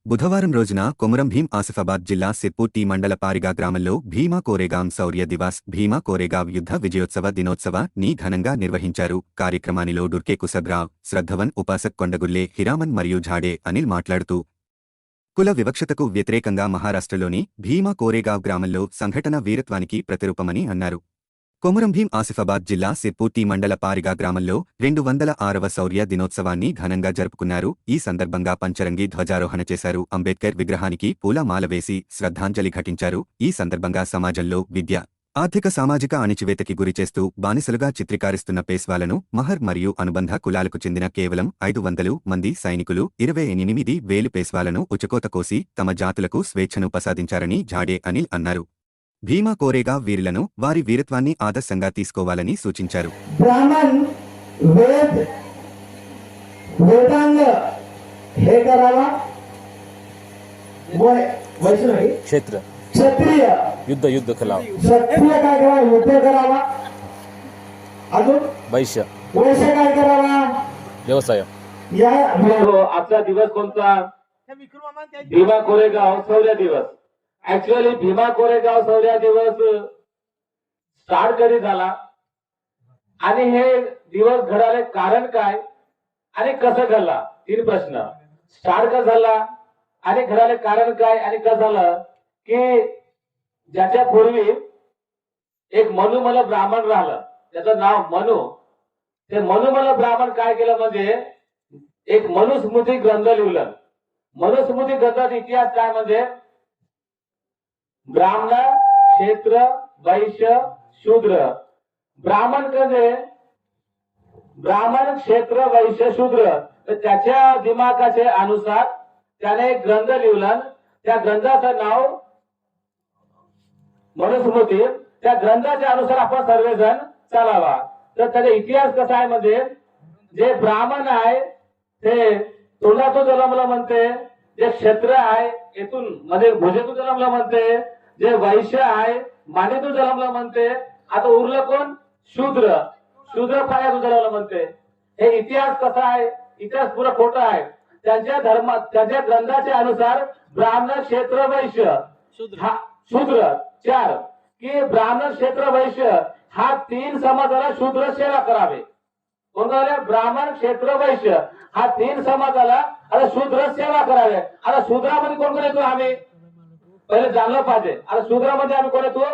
బుధవారం రోజున కొమురం భీం ఆసిఫాబాద్ జిల్లా సిర్పూర్ టీ మండల పారిగా గ్రామంలో భీమా కోరేగాం శౌర్య దివాస్ భీమా కోరేగావ్ యుద్ధ విజయోత్సవ దినోత్సవ ని ఘనంగా నిర్వహించారు. కార్యక్రమానిలో డుర్కే కుసబ్రావ్, శ్రద్ధవన్ ఉపాసక్ కొండగుల్లే హిరామన్ మరియు ఝాడే అనిల్ మాట్లాడుతూ కుల వివక్షతకు వ్యతిరేకంగా మహారాష్ట్రలోని భీమా కోరేగావ్ గ్రామంలో సంఘటన వీరత్వానికి ప్రతిరూపమని అన్నారు. కొమురం భీం ఆసిఫాబాద్ జిల్లా సిర్పూర్ టీ మండల పారిగా గ్రామంలో 206వ శౌర్య దినోత్సవాన్ని ఘనంగా జరుపుకున్నారు. ఈ సందర్భంగా పంచరంగి ధ్వజారోహణ చేశారు. అంబేద్కర్ విగ్రహానికి పూలమాల వేసి శ్రద్ధాంజలి ఘటించారు. ఈ సందర్భంగా సమాజంలో విద్య, ఆర్థిక సామాజిక అణిచివేతకి గురిచేస్తూ బానిసలుగా చిత్రీకరిస్తున్న పేష్వాలను మహర్ మరియు అనుబంధ కులాలకు చెందిన కేవలం 500 మంది సైనికులు 28,000 పేష్వాలను ఉచకోత కోసి తమ జాతులకు స్వేచ్ఛను ప్రసాదించారని ఝాడే అనిల్ అన్నారు. భీమా కోరేగావ్ వీరులను వారి వీరత్వాన్ని ఆదర్శంగా తీసుకోవాలని సూచించారు. ब्राह्मण वेद वेदांग हे करावा, वैष्णवी क्षेत्र क्षत्रिय युद्ध कला क्षत्रिय काय करावा, युद्ध करावा. अजून वैश्य वैश्य काय करावा, व्यवसाय. या आजचा दिवस कोणता? भीमा कोरेगाव शौर्य दिवस. ऍक्च्युअली भीमा कोरेगाव शौर्य दिवस स्टार्ट कधी झाला आणि हे दिवस घडायला कारण काय आणि कसं घडला, 3 प्रश्न. स्टार्ट का झाला आणि घडायला कारण काय आणि कसं झालं की ज्याच्या पूर्वी एक मनुमल ब्राह्मण राहिलं, त्याचं नाव मनु. ते मनुमल ब्राह्मण काय केलं म्हणजे एक मनुस्मृती ग्रंथ लिहिलं. मनुस्मृती ग्रंथाचा इतिहास काय म्हणजे ब्राह्मण, क्षेत्र, वैश्य, शूद्र. ब्राह्मण कसे ब्राह्मण, क्षेत्र, वैश्य, शूद्र. तर त्याच्या दिमागाचे अनुसार त्याने एक ग्रंथ लिहिला. त्या ग्रंथाचं नाव मनुस्मृती. त्या ग्रंथाच्या अनुसार आपण सर्वजण चालावा. तर त्याचा इतिहास कसा आहे म्हणजे जे ब्राह्मण आहे ते तोंडातून जन्मला म्हणते, जे क्षेत्र आहे येथून म्हणजे भुजेतून जन्मला म्हणते, जे वैश्य आहे मानेतून जन्मला म्हणते. आता उरलं कोण? शूद्र. शूद्र पायातून जन्मला म्हणते. हे इतिहास कसा आहे? इतिहास पुरा खोटा आहे. त्यांच्या धर्मात त्यांच्या ग्रंथाच्या अनुसार ब्राह्मण, क्षेत्र, वैश्य शूद्र 4 की ब्राह्मण, क्षेत्र, वैश्य हा 3 समाजाला शूद्र सेवा करावे. कोण करावे? ब्राह्मण, क्षेत्र, वैश्य हा 3 समाजाला आता शूद्र सेवा करावे. आता शूद्रामध्ये कोण कोण येतो? आम्ही पहिले जाणलं पाहिजे. आता शूद्रामध्ये आम्ही कोण येतो?